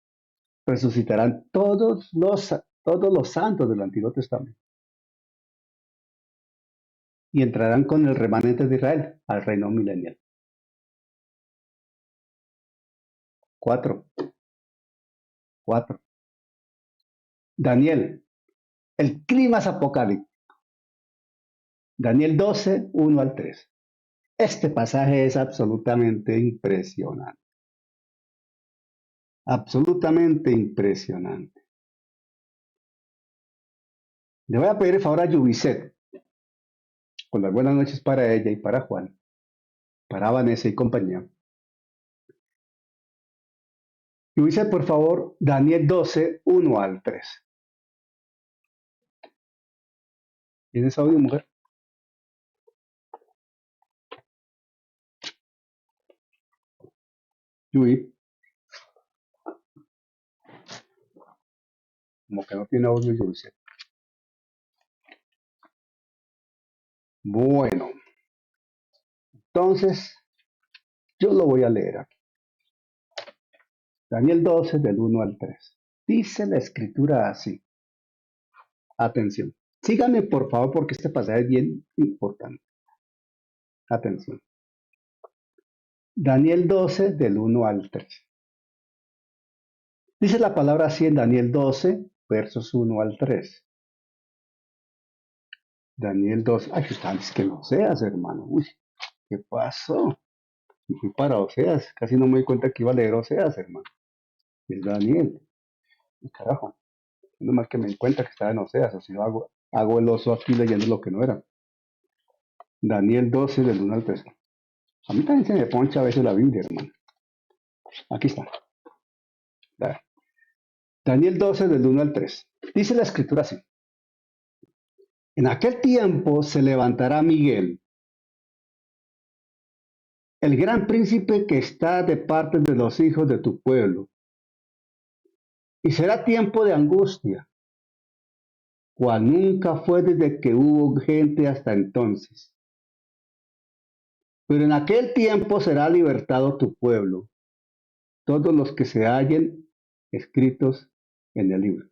resucitarán todos los santos del Antiguo Testamento y entrarán con el remanente de Israel al reino milenial. 4. Daniel, el clima es apocalíptico. Daniel 12, 1 al 3. Este pasaje es absolutamente impresionante. Absolutamente impresionante. Le voy a pedir el favor a Yubicet, con las buenas noches para ella y para Juan, para Vanessa y compañía. Yubicet, por favor, Daniel 12, 1 al 3. ¿Tienes audio, mujer? Yubi. Como que no tiene audio, Yubicet. Bueno, entonces yo lo voy a leer aquí. Daniel 12, del 1 al 3. Dice la escritura así. Atención. Síganme, por favor, porque este pasaje es bien importante. Atención. Daniel 12, del 1 al 3. Dice la palabra así en Daniel 12, versos 1 al 3. Daniel 12. Ay, es que no Oseas, hermano. Uy, ¿qué pasó? Y fui para Oseas. Casi no me di cuenta que iba a leer Oseas, hermano. Es Daniel. Y carajo. No más que me di cuenta que estaba en Oseas. O si no hago el oso aquí leyendo lo que no era. Daniel 12, del 1 al 3. A mí también se me poncha a veces la Biblia, hermano. Aquí está. Daniel 12, del 1 al 3. Dice la escritura así. En aquel tiempo se levantará Miguel, el gran príncipe que está de parte de los hijos de tu pueblo. Y será tiempo de angustia, cual nunca fue desde que hubo gente hasta entonces. Pero en aquel tiempo será libertado tu pueblo, todos los que se hallen escritos en el libro.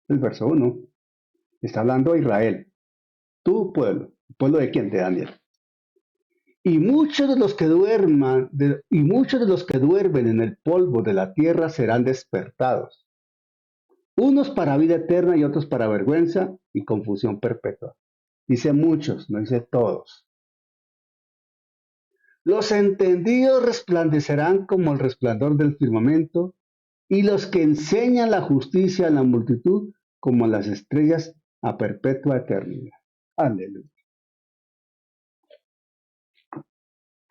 El verso 1 está hablando de Israel, tu pueblo. ¿El pueblo de quién? De Daniel. Y muchos de los que duermen en el polvo de la tierra serán despertados, unos para vida eterna y otros para vergüenza y confusión perpetua. Dice muchos, no dice todos. Los entendidos resplandecerán como el resplandor del firmamento, y los que enseñan la justicia a la multitud como las estrellas a perpetua eternidad. Aleluya.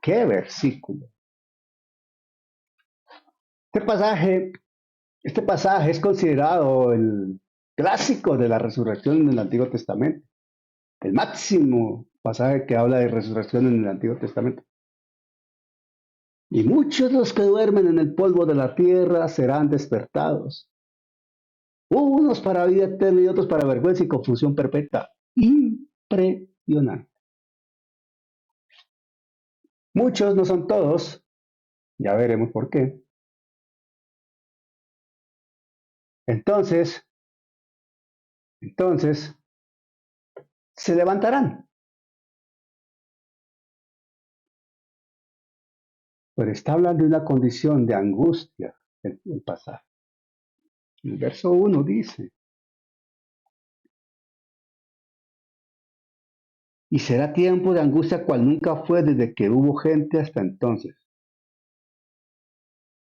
¡Qué versículo! Este pasaje es considerado el clásico de la resurrección en el Antiguo Testamento. El máximo pasaje que habla de resurrección en el Antiguo Testamento. Y muchos de los que duermen en el polvo de la tierra serán despertados. Unos para vida eterna y otros para vergüenza y confusión perpetua. Impresionante. Muchos, no son todos, ya veremos por qué. Entonces, se levantarán. Pero está hablando de una condición de angustia el pasaje. El verso 1 dice, y será tiempo de angustia cual nunca fue desde que hubo gente hasta entonces.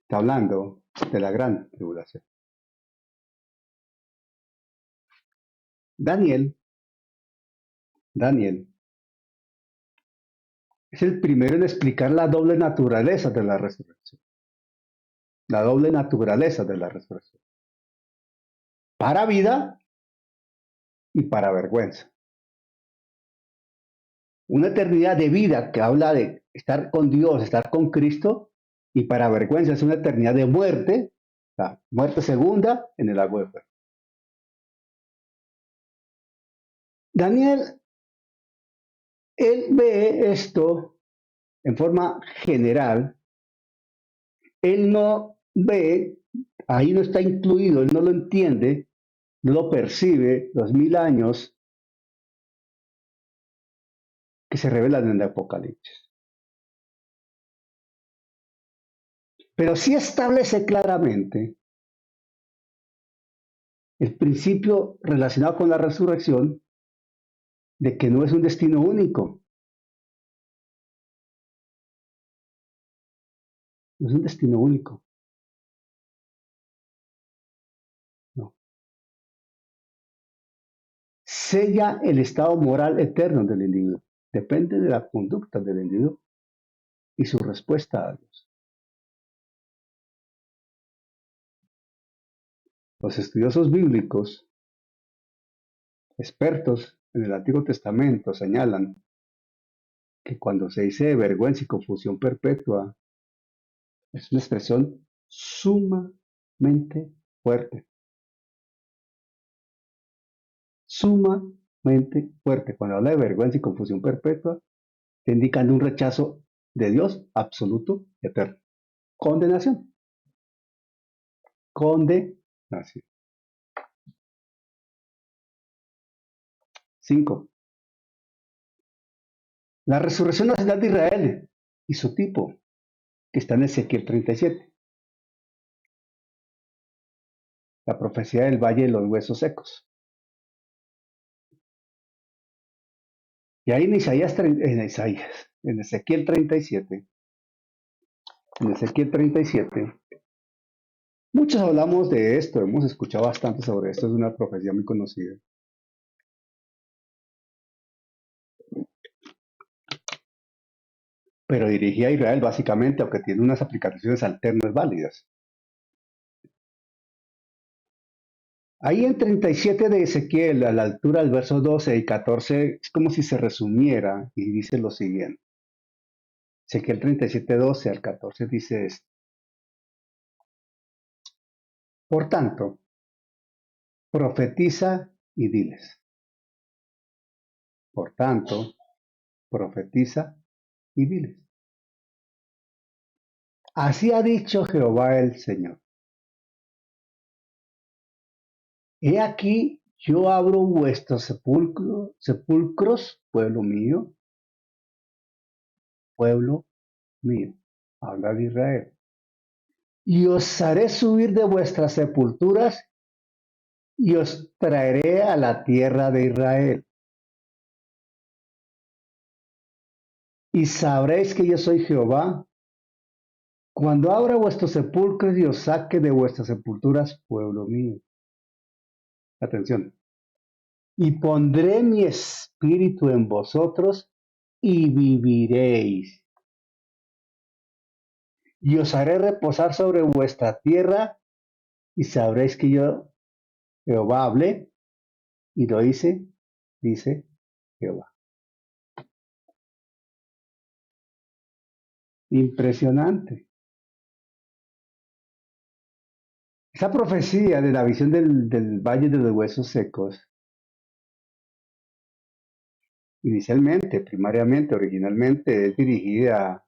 Está hablando de la gran tribulación. Daniel es el primero en explicar la doble naturaleza de la resurrección. La doble naturaleza de la resurrección. Para vida y para vergüenza. Una eternidad de vida que habla de estar con Dios, estar con Cristo, y para vergüenza es una eternidad de muerte, la muerte segunda en el lago de fuego. Daniel, él ve esto en forma general, él no ve, ahí no está incluido, él no lo entiende, no lo percibe, los 1000 años que se revelan en el Apocalipsis. Pero sí establece claramente el principio relacionado con la resurrección de que no es un destino único. No es un destino único. No. Sella el estado moral eterno del individuo. Depende de la conducta del individuo y su respuesta a Dios. Los estudiosos bíblicos, expertos en el Antiguo Testamento, señalan que cuando se dice vergüenza y confusión perpetua, es una expresión sumamente fuerte. Sumamente fuerte. Cuando habla de vergüenza y confusión perpetua, está indicando un rechazo de Dios absoluto y eterno. Condenación. Condenación. 5. La resurrección nacional de Israel y su tipo, que está en Ezequiel 37. La profecía del valle de los huesos secos. Y ahí en en Ezequiel 37, muchos hablamos de esto, hemos escuchado bastante sobre esto, es una profecía muy conocida. Pero dirigida a Israel básicamente, aunque tiene unas aplicaciones alternas válidas. Ahí en 37 de Ezequiel, a la altura del verso 12 y 14, es como si se resumiera y dice lo siguiente. Ezequiel 37, 12 al 14 dice esto. Por tanto, profetiza y diles. Por tanto, profetiza y diles. Así ha dicho Jehová el Señor. He aquí, yo abro vuestros sepulcros, pueblo mío, habla de Israel, y os haré subir de vuestras sepulturas y os traeré a la tierra de Israel. Y sabréis que yo soy Jehová, cuando abra vuestros sepulcros y os saque de vuestras sepulturas, pueblo mío. Atención. Y pondré mi espíritu en vosotros y viviréis. Y os haré reposar sobre vuestra tierra y sabréis que yo, Jehová, hablé y lo hice, dice Jehová. Impresionante. Esa profecía de la visión del valle de los huesos secos, inicialmente, primariamente, originalmente, es dirigida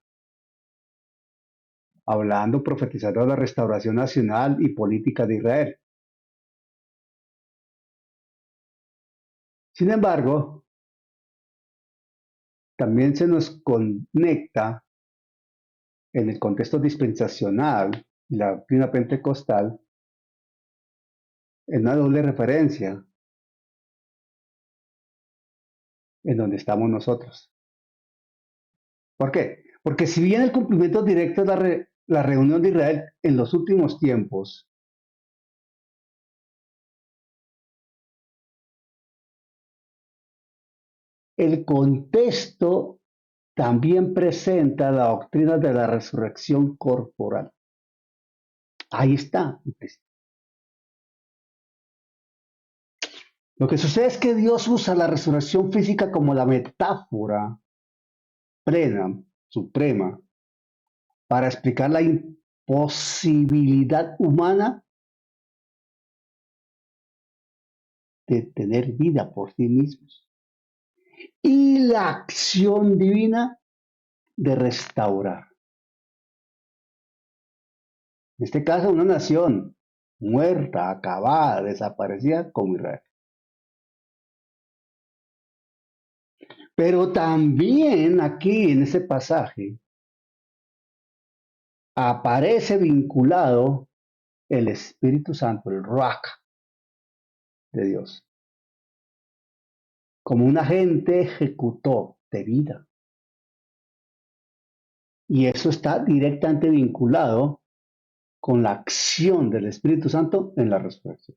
hablando, profetizando la restauración nacional y política de Israel. Sin embargo, también se nos conecta en el contexto dispensacional y la doctrina pentecostal en una doble referencia en donde estamos nosotros. ¿Por qué? Porque si bien el cumplimiento directo es la reunión de Israel en los últimos tiempos, el contexto también presenta la doctrina de la resurrección corporal. Ahí está. Lo que sucede es que Dios usa la resurrección física como la metáfora plena, suprema, para explicar la imposibilidad humana de tener vida por sí mismos y la acción divina de restaurar. En este caso, una nación muerta, acabada, desaparecida como Israel. Pero también aquí en ese pasaje aparece vinculado el Espíritu Santo, el Ruach de Dios, como un agente ejecutor de vida. Y eso está directamente vinculado con la acción del Espíritu Santo en la resurrección.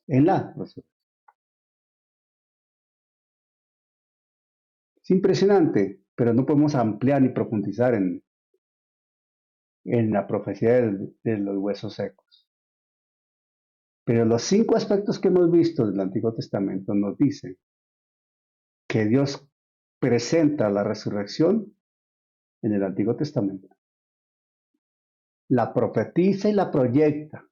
En la resurrección. Es impresionante, pero no podemos ampliar ni profundizar en la profecía de los huesos secos. Pero los 5 aspectos que hemos visto del Antiguo Testamento nos dicen que Dios presenta la resurrección en el Antiguo Testamento. La profetiza y la proyecta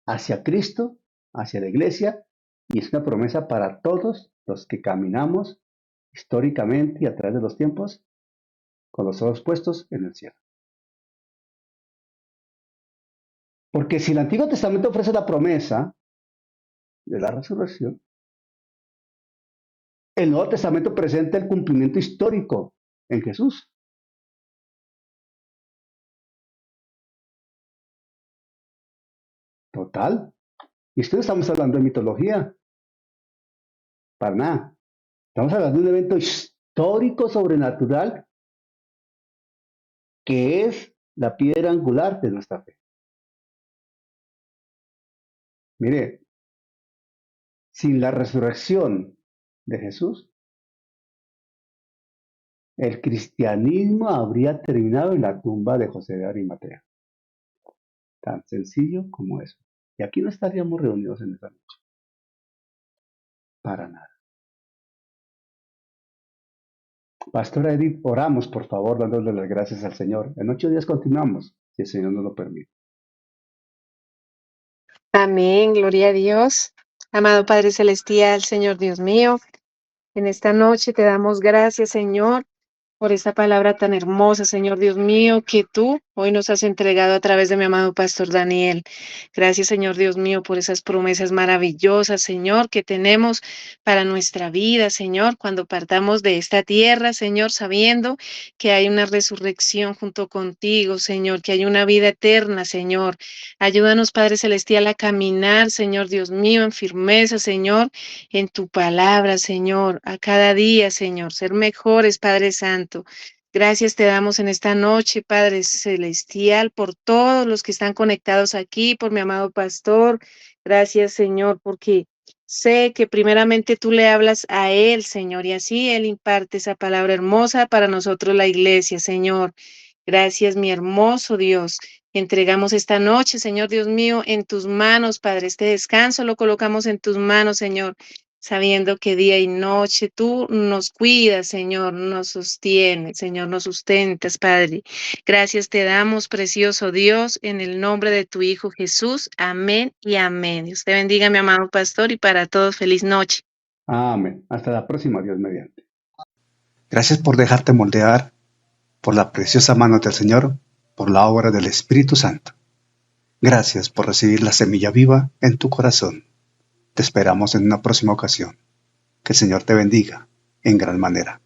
hacia Cristo, hacia la iglesia, y es una promesa para todos los que caminamos históricamente y a través de los tiempos con los ojos puestos en el cielo. Porque si el Antiguo Testamento ofrece la promesa de la resurrección, el Nuevo Testamento presenta el cumplimiento histórico en Jesús. Total. Y esto no estamos hablando de mitología. Para nada. Estamos hablando de un evento histórico sobrenatural que es la piedra angular de nuestra fe. Mire, sin la resurrección de Jesús, el cristianismo habría terminado en la tumba de José de Arimatea. Tan sencillo como eso. Y aquí no estaríamos reunidos en esa noche. Para nada. Pastora Edith, oramos por favor, dándole las gracias al Señor. En 8 días continuamos, si el Señor nos lo permite. Amén, gloria a Dios. Amado Padre Celestial, Señor Dios mío, en esta noche te damos gracias, Señor, por esta palabra tan hermosa, Señor Dios mío, que tú hoy nos has entregado a través de mi amado Pastor Daniel. Gracias, Señor Dios mío, por esas promesas maravillosas, Señor, que tenemos para nuestra vida, Señor, cuando partamos de esta tierra, Señor, sabiendo que hay una resurrección junto contigo, Señor, que hay una vida eterna, Señor. Ayúdanos, Padre Celestial, a caminar, Señor Dios mío, en firmeza, Señor, en tu palabra, Señor, a cada día, Señor, ser mejores, Padre Santo. Gracias te damos en esta noche, Padre Celestial, por todos los que están conectados aquí, por mi amado pastor. Gracias, Señor, porque sé que primeramente tú le hablas a él, Señor, y así él imparte esa palabra hermosa para nosotros, la iglesia, Señor. Gracias, mi hermoso Dios. Entregamos esta noche, Señor Dios mío, en tus manos, Padre. Este descanso lo colocamos en tus manos, Señor, sabiendo que día y noche tú nos cuidas, Señor, nos sostienes, Señor, nos sustentas, Padre. Gracias te damos, precioso Dios, en el nombre de tu Hijo Jesús. Amén y amén. Dios te bendiga, mi amado pastor, y para todos, feliz noche. Amén. Hasta la próxima, Dios mediante. Gracias por dejarte moldear por la preciosa mano del Señor, por la obra del Espíritu Santo. Gracias por recibir la semilla viva en tu corazón. Te esperamos en una próxima ocasión. Que el Señor te bendiga en gran manera.